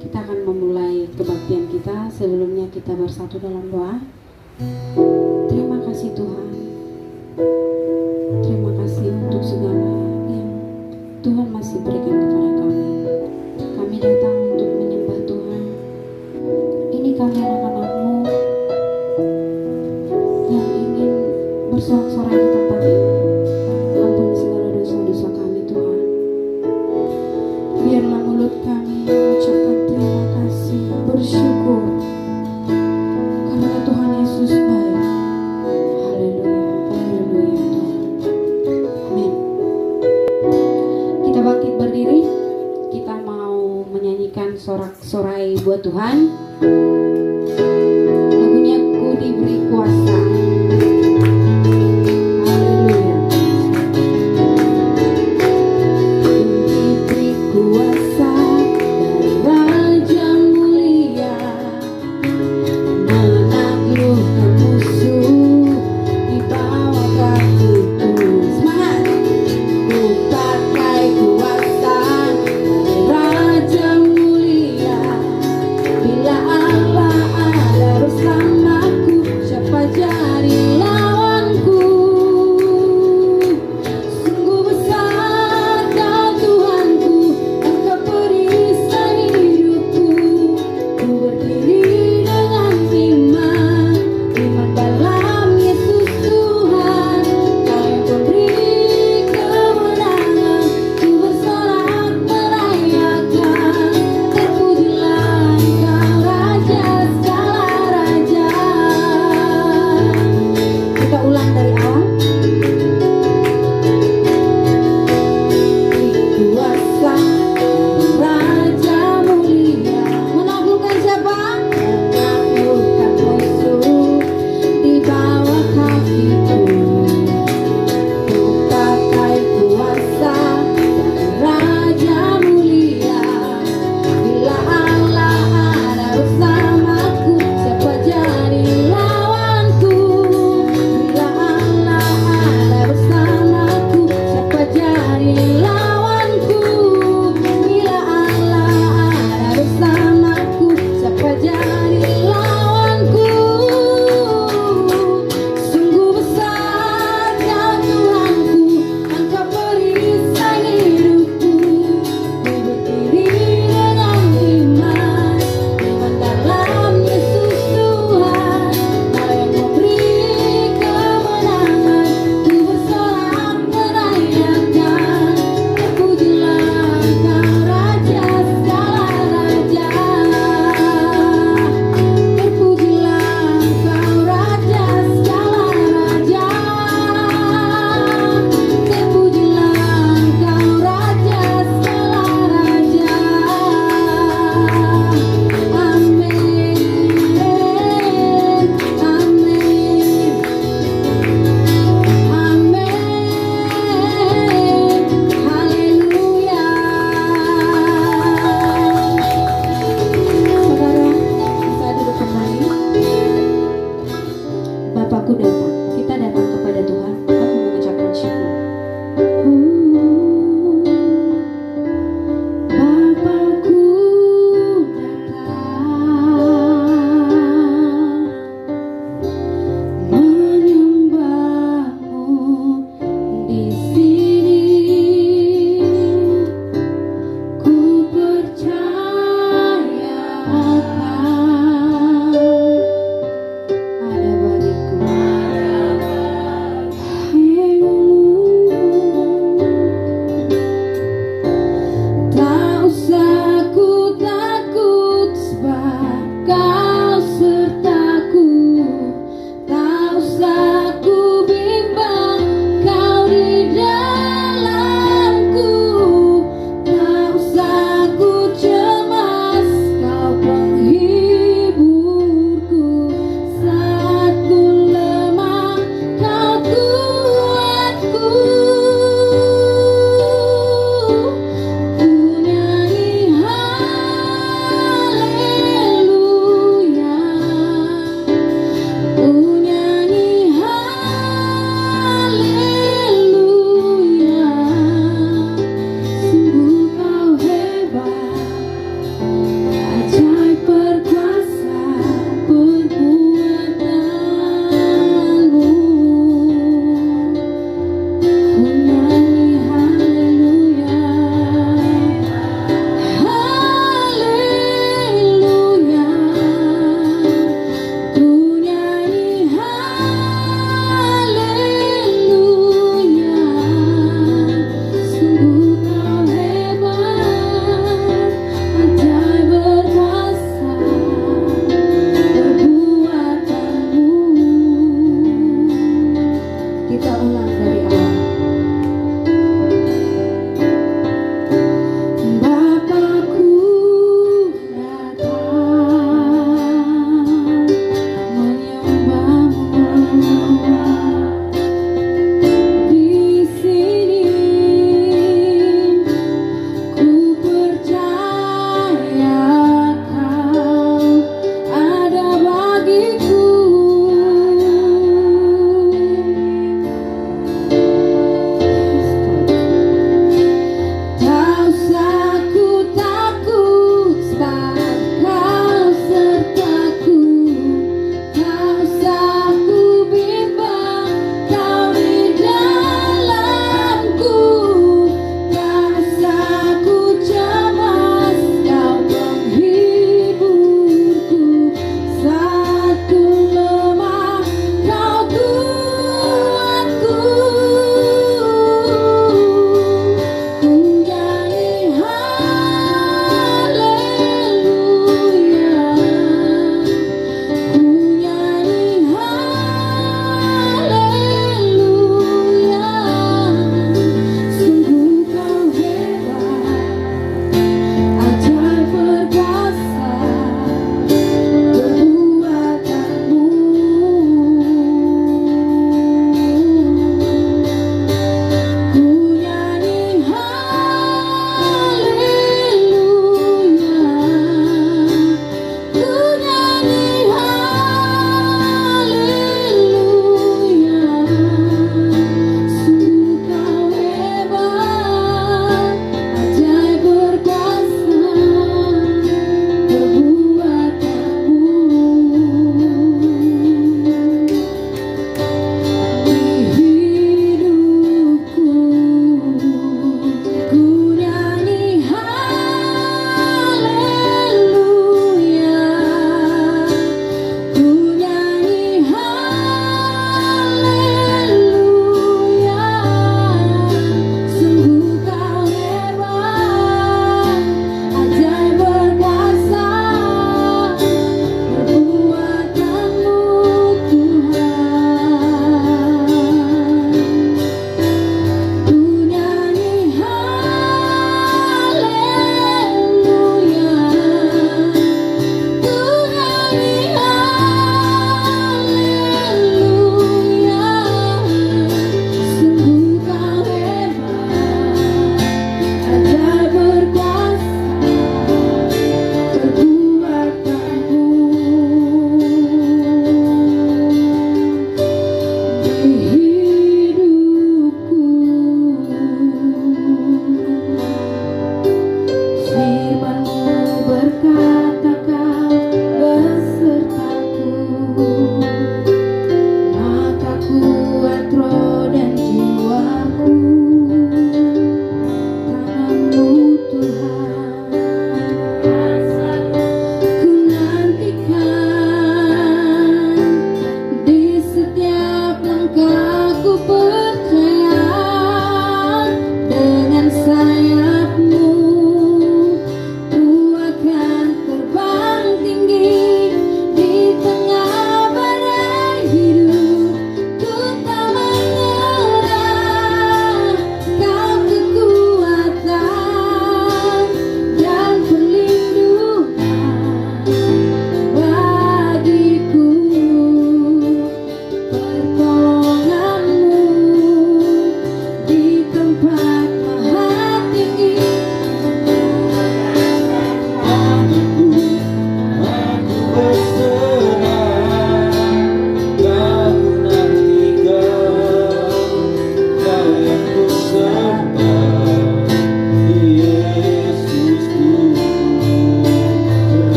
Kita akan memulai kebaktian kita. Sebelumnya kita bersatu dalam doa. Terima kasih Tuhan. Terima kasih untuk segala yang Tuhan masih berikan kepada kami. Kami datang untuk menyembah Tuhan. Ini kami anak-anak-Mu yang ingin bersorak-sorai di tempat ini. Ampuni segala dosa-dosa kami Tuhan. Biarlah mulut kami mengucapkan terima kasih, bersyukur karena Tuhan Yesus baik. Haleluya, haleluya Tuhan. Amin. Kita bangkit berdiri. Kita mau menyanyikan sorak-sorai buat Tuhan. Lagunya Ku Diberi Kuasa. Haleluya. Ku diberi kuasa dari Raja mulia, menaklukkan musuh di bawah kakiku. Semangat! Ku pakai kuasa dari Raja mulia. Bila apa ada bersamaku, siapa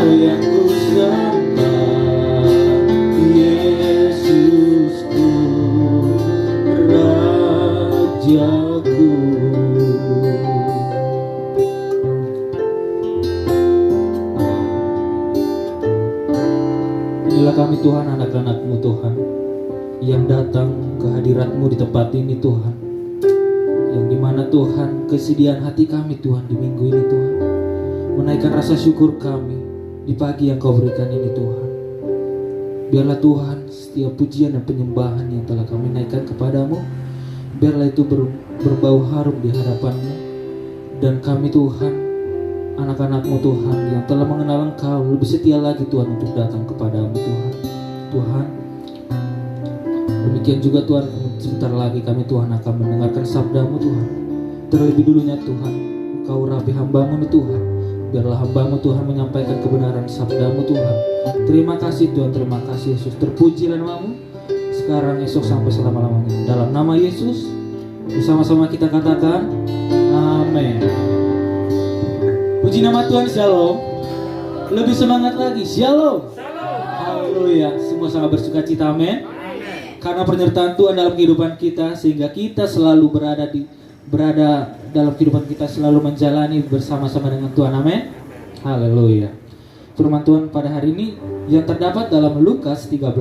yang ku sembah, Yesusku, Rajaku. Inilah kami Tuhan, anak-anak-Mu Tuhan, yang datang ke hadirat-Mu di tempat ini Tuhan, yang dimana Tuhan kesediaan hati kami Tuhan di minggu ini Tuhan, menaikkan rasa syukur kami di pagi yang Kau berikan ini Tuhan. Biarlah Tuhan setiap pujian dan penyembahan yang telah kami naikkan kepadamu, biarlah itu berbau harum di hadapan-Mu. Dan kami Tuhan, anak-anak-Mu Tuhan, yang telah mengenal Engkau, lebih setia lagi Tuhan untuk datang kepadamu Tuhan. Tuhan, demikian juga Tuhan, sebentar lagi kami Tuhan akan mendengarkan sabda-Mu Tuhan. Terlebih dulunya Tuhan, Engkau rapi hamba-Mu nih Tuhan. Biarlah hamba-Mu Tuhan menyampaikan kebenaran sabda-Mu Tuhan. Terima kasih Tuhan, terima kasih Yesus. Terpujilah nama-Mu sekarang, esok, sampai selama-lamanya. Dalam nama Yesus, bersama-sama kita katakan amin. Puji nama Tuhan, shalom. Lebih semangat lagi, shalom. Haleluya. Semua sangat bersuka cita, amin. Karena penyertaan Tuhan dalam kehidupan kita, sehingga kita selalu berada dalam kehidupan kita, selalu menjalani bersama-sama dengan Tuhan, amin. Haleluya. Firman Tuhan pada hari ini yang terdapat dalam Lukas 13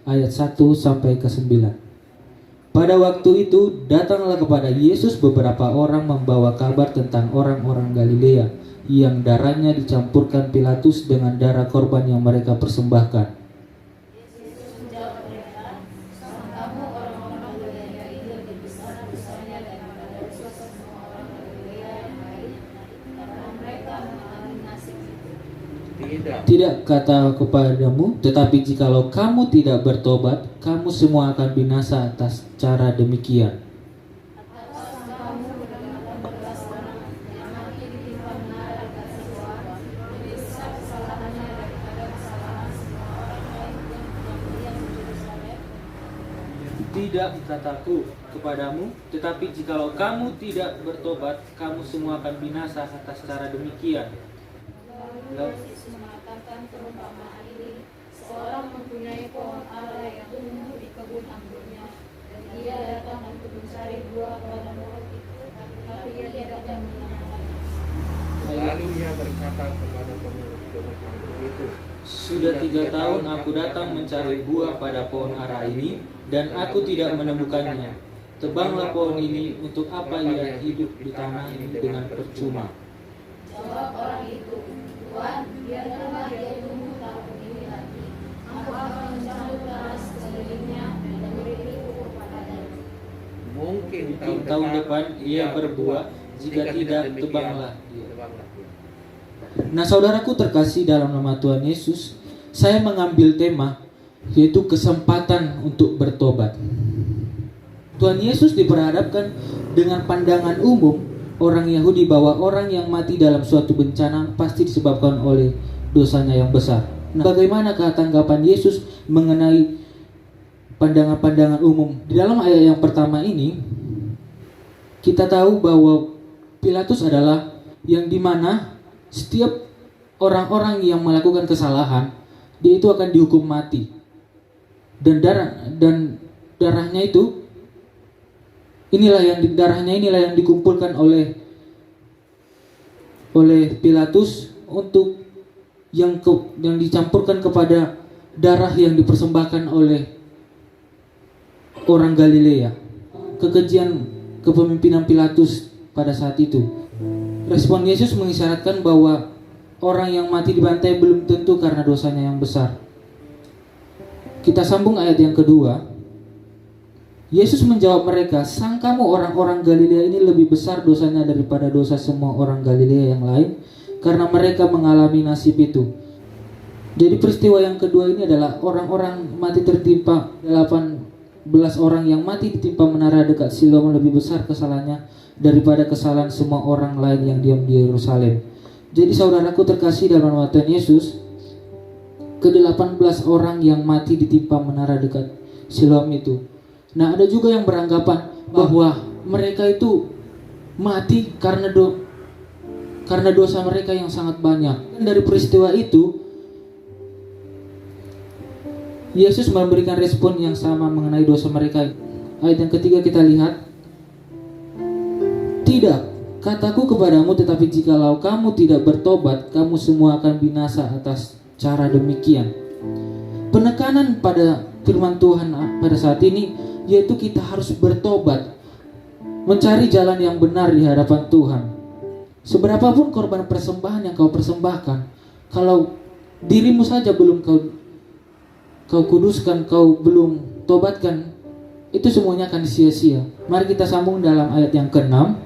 ayat 1 sampai ke 9. Pada waktu itu datanglah kepada Yesus beberapa orang membawa kabar tentang orang-orang Galilea yang darahnya dicampurkan Pilatus dengan darah korban yang mereka persembahkan. Tidak, kata kepadamu, tetapi jikalau kamu tidak bertobat, kamu semua akan binasa atas cara demikian. Tidak, kataku kepadamu, tetapi jikalau kamu tidak bertobat, kamu semua akan binasa atas cara demikian. Yesus mengatakan perumpamaan ini, seorang mempunyai pohon ara yang tumbuh di kebun anggurnya, dan ia datang untuk mencari buah pada pohon itu, tapi ia tidak menemukan. Lalu ia berkata kepada pemilik kebun anggur itu, Sudah 3 tahun aku datang mencari buah pada pohon ara ini, dan aku tidak menemukannya. Tebanglah pohon ini, untuk apa ia hidup di tanah ini dengan percuma? Jawab orang itu, Tuhan, biarkanlah dia tumbuh tahun ini lagi. Aku akan mencabut garas sekelilingnya dan beri pupuk padanya. mungkin Tahun depan ia berbuah, jika tidak tebanglah dia. Nah saudaraku terkasih dalam nama Tuhan Yesus, saya mengambil tema yaitu kesempatan untuk bertobat. Tuhan Yesus diperhadapkan dengan pandangan umum orang Yahudi bahwa orang yang mati dalam suatu bencana pasti disebabkan oleh dosanya yang besar. Nah, bagaimanakah tanggapan Yesus mengenai pandangan-pandangan umum? Di dalam ayat yang pertama ini, kita tahu bahwa Pilatus adalah yang dimana setiap orang-orang yang melakukan kesalahan, dia itu akan dihukum mati. Dan darahnya itu darahnya inilah yang dikumpulkan oleh Pilatus untuk yang dicampurkan kepada darah yang dipersembahkan oleh orang Galilea. Kekejian kepemimpinan Pilatus pada saat itu. Respon Yesus mengisyaratkan bahwa orang yang mati dibantai belum tentu karena dosanya yang besar. Kita sambung ayat yang kedua. Yesus menjawab mereka, sangkamu orang-orang Galilea ini lebih besar dosanya daripada dosa semua orang Galilea yang lain, karena mereka mengalami nasib itu. Jadi peristiwa yang kedua ini adalah orang-orang mati tertimpa, 18 orang yang mati ditimpa menara dekat Siloam lebih besar kesalahannya daripada kesalahan semua orang lain yang diam di Yerusalem. Jadi saudaraku terkasih dalam nama Tuhan Yesus, ke-18 orang yang mati ditimpa menara dekat Siloam itu. Nah, ada juga yang beranggapan bahwa mereka itu mati karena karena dosa mereka yang sangat banyak. Dan dari peristiwa itu, Yesus memberikan respon yang sama mengenai dosa mereka. Ayat yang ketiga kita lihat, "Tidak, kataku kepadamu, tetapi jikalau kamu tidak bertobat, kamu semua akan binasa atas cara demikian." Penekanan pada firman Tuhan pada saat ini yaitu kita harus bertobat, mencari jalan yang benar di hadapan Tuhan. Seberapapun korban persembahan yang kau persembahkan, kalau dirimu saja belum kau kuduskan, kau belum tobatkan, itu semuanya akan sia-sia. Mari kita sambung dalam ayat yang ke-6.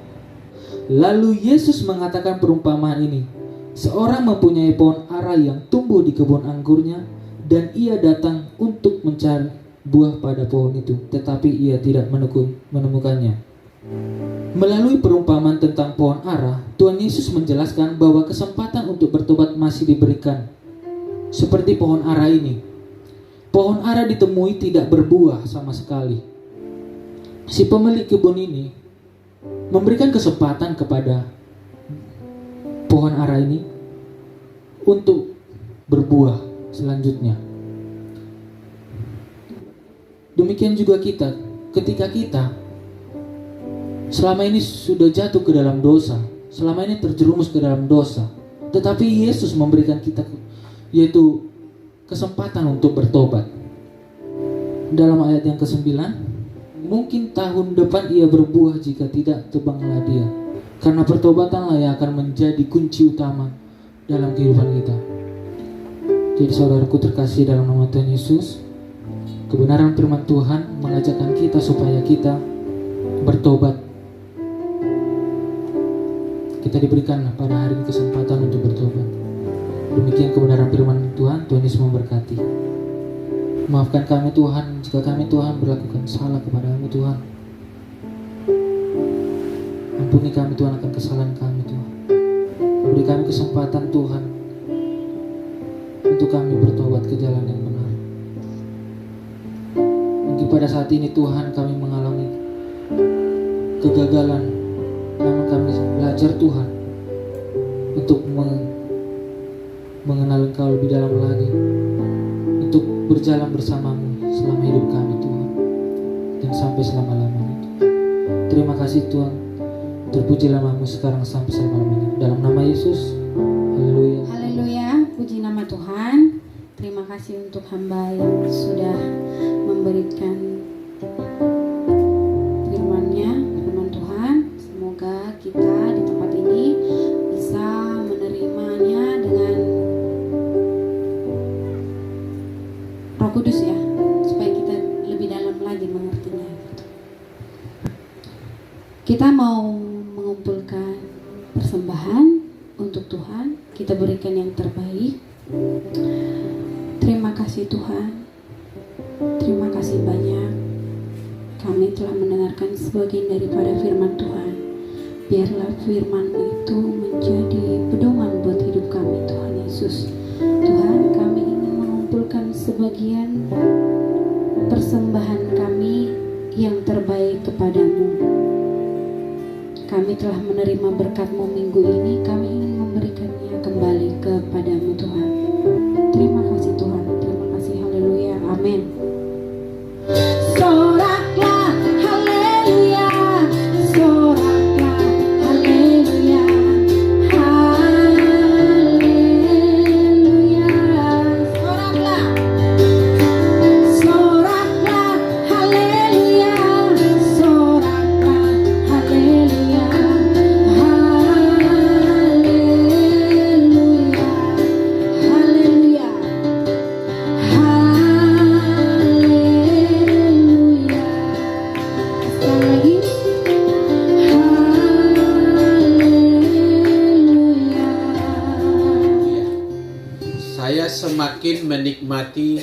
"Lalu Yesus mengatakan perumpamaan ini. Seorang mempunyai pohon ara yang tumbuh di kebun anggurnya, dan ia datang untuk mencari buah pada pohon itu, tetapi ia tidak menemukannya." Melalui perumpamaan tentang pohon ara, Tuhan Yesus menjelaskan bahwa kesempatan untuk bertobat masih diberikan. Seperti pohon ara ini. Pohon ara ditemui tidak berbuah sama sekali. Si pemilik kebun ini memberikan kesempatan kepada pohon ara ini untuk berbuah selanjutnya. Demikian juga kita, ketika kita selama ini sudah jatuh ke dalam dosa, selama ini terjerumus ke dalam dosa, tetapi Yesus memberikan kita yaitu kesempatan untuk bertobat. Dalam ayat yang ke-9, "Mungkin tahun depan ia berbuah, jika tidak tebanglah dia." Karena pertobatanlah yang akan menjadi kunci utama dalam kehidupan kita. Jadi saudaraku terkasih dalam nama Tuhan Yesus, kebenaran firman Tuhan mengajarkan kita supaya kita bertobat. Kita diberikan pada hari ini kesempatan untuk bertobat. Demikian kebenaran firman Tuhan. Tuhan Yesus memberkati. Maafkan kami Tuhan jika kami Tuhan berlakukan salah kepada-Mu Tuhan. Ampuni kami Tuhan akan kesalahan kami Tuhan. Beri kami kesempatan Tuhan untuk kami bertobat ke jalan yang benar. Mungkin pada saat ini Tuhan kami mengalami kegagalan, namun kami belajar Tuhan untuk mengenal Engkau lebih dalam lagi, untuk berjalan bersama-Mu selama hidup kami Tuhan, dan sampai selama-lamanya. Terima kasih Tuhan, terpujilah nama-Mu sekarang sampai selama-lamanya. Dalam nama Yesus, haleluya. Haleluya, puji nama Tuhan. Terima kasih untuk hamba yang sudah memberikan firman-Nya, firman Tuhan. Semoga kita di tempat ini bisa menerimanya dengan Roh Kudus ya, supaya kita lebih dalam lagi mengertinya. Kita mau mengumpulkan persembahan untuk Tuhan, kita berikan yang terbaik. Terima kasih Tuhan, terima kasih banyak. Kami telah mendengarkan sebagian daripada firman Tuhan. Biarlah firman itu menjadi pedoman buat hidup kami Tuhan Yesus. Tuhan, kami ingin mengumpulkan sebagian persembahan kami yang terbaik kepadamu. Kami telah menerima berkat-Mu minggu ini, kami ingin memberikannya kembali kepadamu Tuhan. Terima kasih Tuhan, terima kasih, haleluya, amin. Soraklah, haleluya, soraklah, haleluya, haleluya, soraklah, soraklah, haleluya, soraklah, haleluya, haleluya, haleluya, haleluya. Sekali lagi, haleluya. Saya semakin menikmati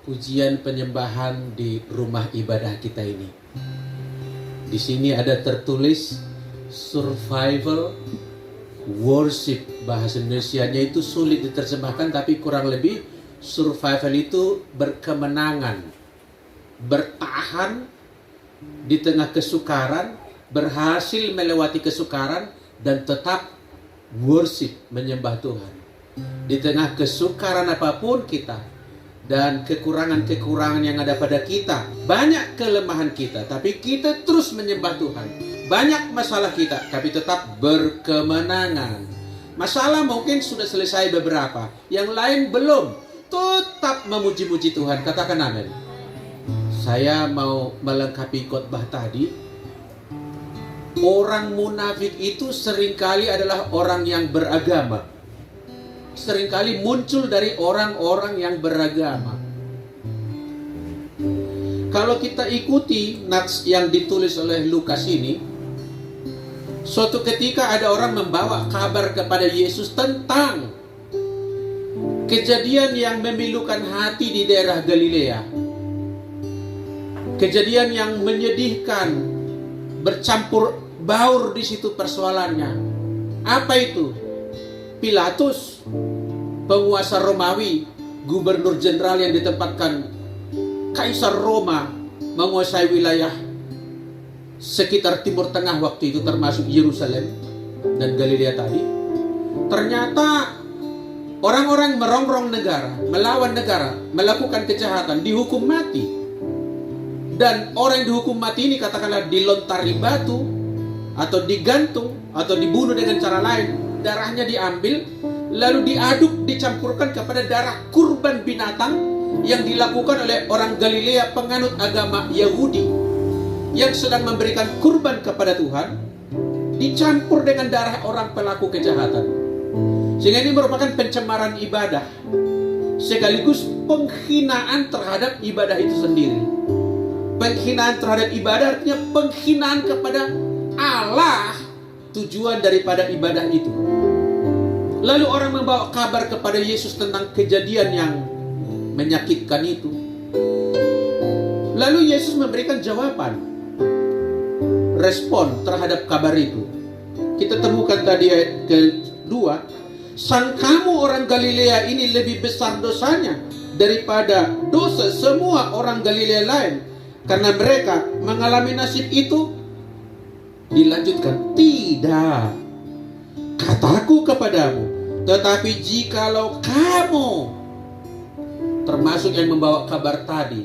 pujian penyembahan di rumah ibadah kita ini. Di sini ada tertulis survival worship. Bahasa Indonesianya itu sulit diterjemahkan, tapi kurang lebih survival itu berkemenangan, bertahan di tengah kesukaran, berhasil melewati kesukaran, dan tetap worship, menyembah Tuhan. Di tengah kesukaran apapun kita dan kekurangan-kekurangan yang ada pada kita, banyak kelemahan kita, tapi kita terus menyembah Tuhan. Banyak masalah kita, tapi tetap berkemenangan. Masalah mungkin sudah selesai beberapa, yang lain belum, tetap memuji-muji Tuhan. Katakan amin. Saya mau melengkapi khotbah tadi. Orang munafik itu seringkali adalah orang yang beragama. Seringkali muncul dari orang-orang yang beragama. Kalau kita ikuti nats yang ditulis oleh Lukas ini, suatu ketika ada orang membawa kabar kepada Yesus tentang kejadian yang memilukan hati di daerah Galilea. Kejadian yang menyedihkan, bercampur baur di situ persoalannya. Apa itu? Pilatus, penguasa Romawi, gubernur jenderal yang ditempatkan Kaisar Roma, menguasai wilayah sekitar Timur Tengah waktu itu, termasuk Yerusalem dan Galilea tadi. Ternyata orang-orang merongrong negara, melawan negara, melakukan kejahatan, dihukum mati. Dan orang yang dihukum mati ini katakanlah dilontari batu, atau digantung, atau dibunuh dengan cara lain. Darahnya diambil, lalu diaduk, dicampurkan kepada darah kurban binatang yang dilakukan oleh orang Galilea penganut agama Yahudi yang sedang memberikan kurban kepada Tuhan, dicampur dengan darah orang pelaku kejahatan. Sehingga ini merupakan pencemaran ibadah, sekaligus penghinaan terhadap ibadah itu sendiri. Penghinaan terhadap ibadah artinya penghinaan kepada Allah, tujuan daripada ibadah itu. Lalu orang membawa kabar kepada Yesus tentang kejadian yang menyakitkan itu. Lalu Yesus memberikan jawaban, respon terhadap kabar itu. Kita temukan tadi ayat kedua, sangkamu orang Galilea ini lebih besar dosanya daripada dosa semua orang Galilea lain, karena mereka mengalami nasib itu. Dilanjutkan, tidak, kataku kepadamu, tetapi jikalau kamu, termasuk yang membawa kabar tadi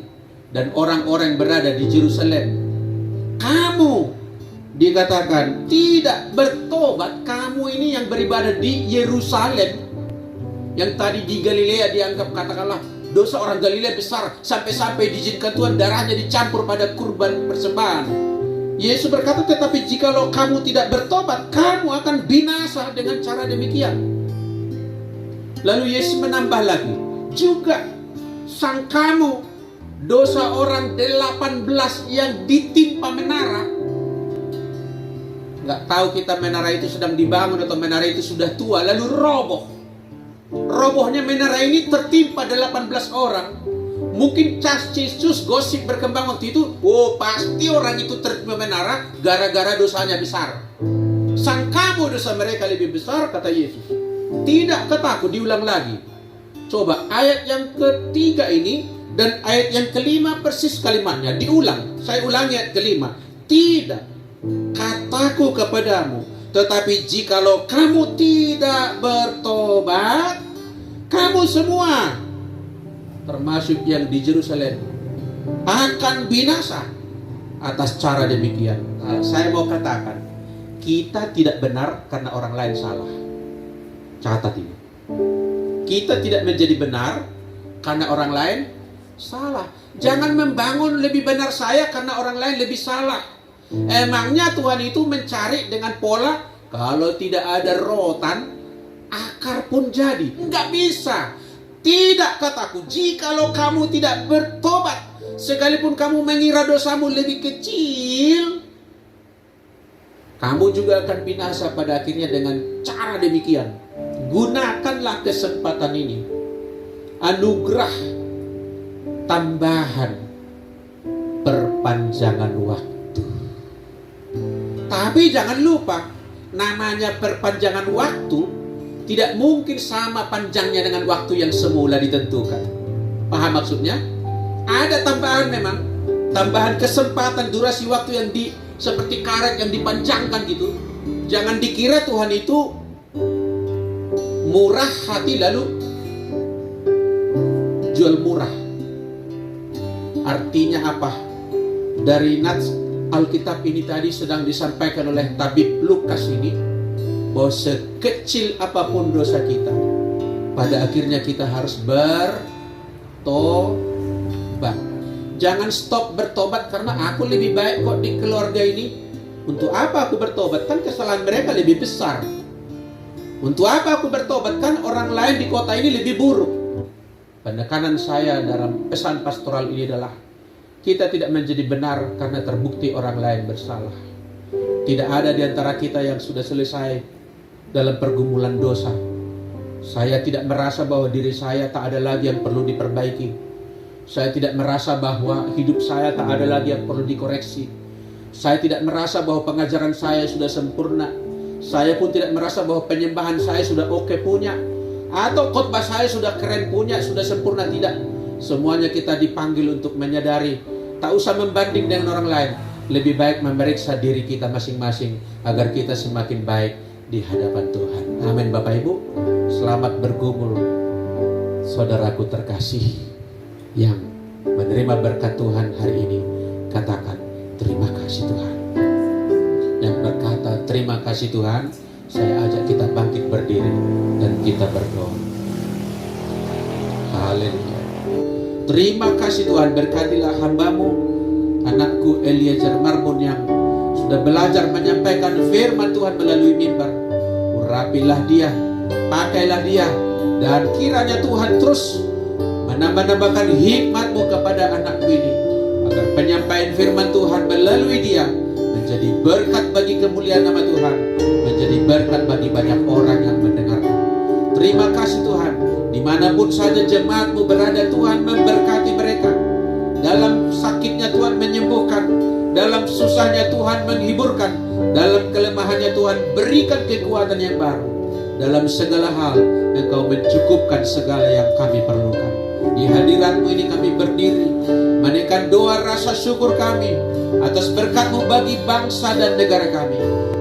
dan orang-orang yang berada di Yerusalem, kamu dikatakan tidak bertobat. Kamu ini yang beribadah di Yerusalem, yang tadi di Galilea dianggap katakanlah dosa orang Galilea besar, sampai-sampai diizinkan Tuhan darahnya dicampur pada kurban persembahan. Yesus berkata, tetapi jikalau kamu tidak bertobat, kamu akan binasa dengan cara demikian. Lalu Yesus menambah lagi, juga sangkamu dosa orang 18 yang ditimpa menara. Nggak tahu kita menara itu sedang dibangun atau menara itu sudah tua, lalu roboh. Robohnya menara ini tertimpa 18 orang. Mungkin cas-cisus gosip berkembang waktu itu, oh pasti orang itu tertimpa menara gara-gara dosanya besar. Sangkamu dosa mereka lebih besar, kata Yesus. Tidak, kataku, diulang lagi. Coba ayat yang ketiga ini dan ayat yang kelima persis kalimatnya diulang. Saya ulangi ayat kelima. Tidak, kataku kepadamu, tetapi jikalau kamu tidak bertobat, kamu semua, termasuk yang di Yerusalem, akan binasa atas cara demikian. Nah, saya mau katakan, kita tidak benar karena orang lain salah. Catat ini. Kita tidak menjadi benar karena orang lain salah. Jangan membangun lebih benar saya karena orang lain lebih salah. Emangnya Tuhan itu mencari dengan pola kalau tidak ada rotan, akar pun jadi? Enggak bisa. Tidak, kataku, jikalau kamu tidak bertobat, sekalipun kamu mengira dosamu lebih kecil, kamu juga akan binasa pada akhirnya dengan cara demikian. Gunakanlah kesempatan ini. Anugerah tambahan perpanjangan waktu. Tapi jangan lupa, namanya perpanjangan waktu tidak mungkin sama panjangnya dengan waktu yang semula ditentukan. Paham maksudnya? Ada tambahan memang, tambahan kesempatan durasi waktu yang seperti karet yang dipanjangkan gitu. Jangan dikira Tuhan itu murah hati lalu jual murah. Artinya apa? Dari nats Alkitab ini tadi sedang disampaikan oleh tabib Lukas ini, bahwa sekecil apapun dosa kita, pada akhirnya kita harus bertobat. Jangan stop bertobat karena aku lebih baik kok di keluarga ini. Untuk apa aku bertobat? Kan kesalahan mereka lebih besar. Untuk apa aku bertobat? Kan orang lain di kota ini lebih buruk. Penekanan saya dalam pesan pastoral ini adalah kita tidak menjadi benar karena terbukti orang lain bersalah. Tidak ada di antara kita yang sudah selesai dalam pergumulan dosa. Saya tidak merasa bahwa diri saya tak ada lagi yang perlu diperbaiki. Saya tidak merasa bahwa hidup saya tak ada lagi yang perlu dikoreksi. Saya tidak merasa bahwa pengajaran saya sudah sempurna. Saya pun tidak merasa bahwa penyembahan saya sudah oke punya, atau khotbah saya sudah keren punya, sudah sempurna. Tidak. Semuanya kita dipanggil untuk menyadari, tak usah membanding dengan orang lain. Lebih baik memeriksa diri kita masing-masing agar kita semakin baik di hadapan Tuhan. Amin. Bapak Ibu, selamat bergumul saudaraku terkasih yang menerima berkat Tuhan hari ini. Katakan terima kasih Tuhan. Yang berkata terima kasih Tuhan, saya ajak kita bangkit berdiri dan kita berdoa. Haleluya. Terima kasih Tuhan, berkatilah hambamu, anakku Eliezer Marbun yang sudah belajar menyampaikan firman Tuhan melalui mimbar. Urapilah dia, pakailah dia, dan kiranya Tuhan terus menambah-nambahkan hikmat-Mu kepada anakku ini, agar penyampaian firman Tuhan melalui dia menjadi berkat bagi kemuliaan nama Tuhan, menjadi berkat bagi banyak orang yang mendengarkan. Terima kasih Tuhan, dimanapun saja jemaat-Mu berada, Tuhan memberkati mereka. Dalam sakitnya Tuhan menyembuhkan, dalam susahnya Tuhan menghiburkan, dalam kelemahannya Tuhan berikan kekuatan yang baru. Dalam segala hal Engkau mencukupkan segala yang kami perlukan. Di hadirat-Mu ini kami berdiri menaikkan doa rasa syukur kami atas berkat-Mu bagi bangsa dan negara kami,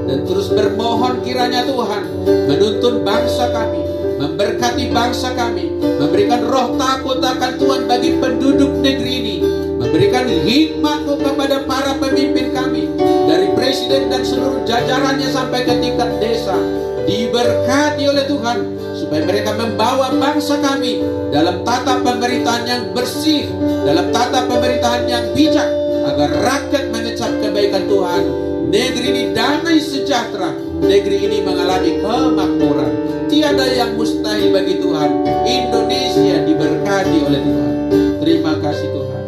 dan terus bermohon kiranya Tuhan menuntun bangsa kami, memberkati bangsa kami, memberikan roh takut akan Tuhan bagi penduduk negeri ini, memberikan hikmat-Mu kepada para pemimpin kami, dari presiden dan seluruh jajarannya sampai ke tingkat desa. Diberkati oleh Tuhan supaya mereka membawa bangsa kami dalam tata pemerintahan yang bersih, dalam tata pemerintahan yang bijak, agar rakyat mengecap kebaikan Tuhan. Negeri ini damai sejahtera, negeri ini mengalami kemakmuran. Tiada yang mustahil bagi Tuhan. Indonesia diberkati oleh Tuhan. Terima kasih Tuhan.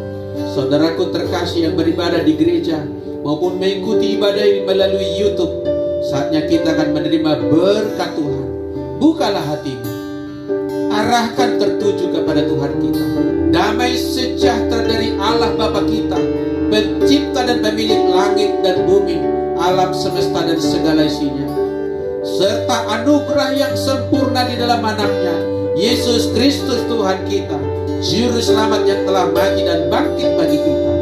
Saudaraku terkasih yang beribadah di gereja maupun mengikuti ibadah ini melalui YouTube, saatnya kita akan menerima berkat Tuhan. Bukalah hatimu, arahkan tertuju kepada Tuhan kita. Damai sejahtera dari Allah Bapa kita, pencipta dan pemilik langit dan bumi, alam semesta dan segala isinya, serta anugerah yang sempurna di dalam anaknya Yesus Kristus Tuhan kita, Juru Selamat yang telah mati dan bangkit bagi kita,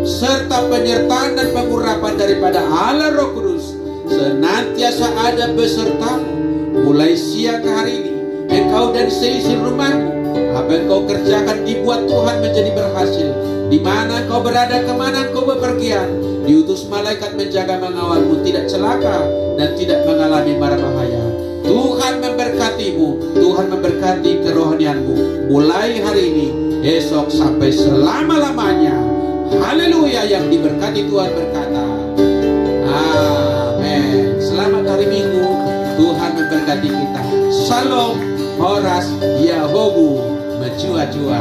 serta penyertaan dan pengurapan daripada Allah Roh Kudus senantiasa ada besertamu mulai siang hari ini. Engkau dan seisi rumahmu, apa yang kau kerjakan dibuat Tuhan menjadi berhasil. Di mana kau berada, kemana kau bepergian, diutus malaikat menjaga mengawalmu, tidak celaka dan tidak mengalami mara bahaya. Tuhan memberkatimu, Tuhan memberkati kerohanianmu mulai hari ini, esok sampai selama-lamanya. Haleluya. Yang diberkati Tuhan berkata amin. Selamat hari Minggu, Tuhan memberkati kita. Shalom, Horas, Yahobu, Mejua-jua.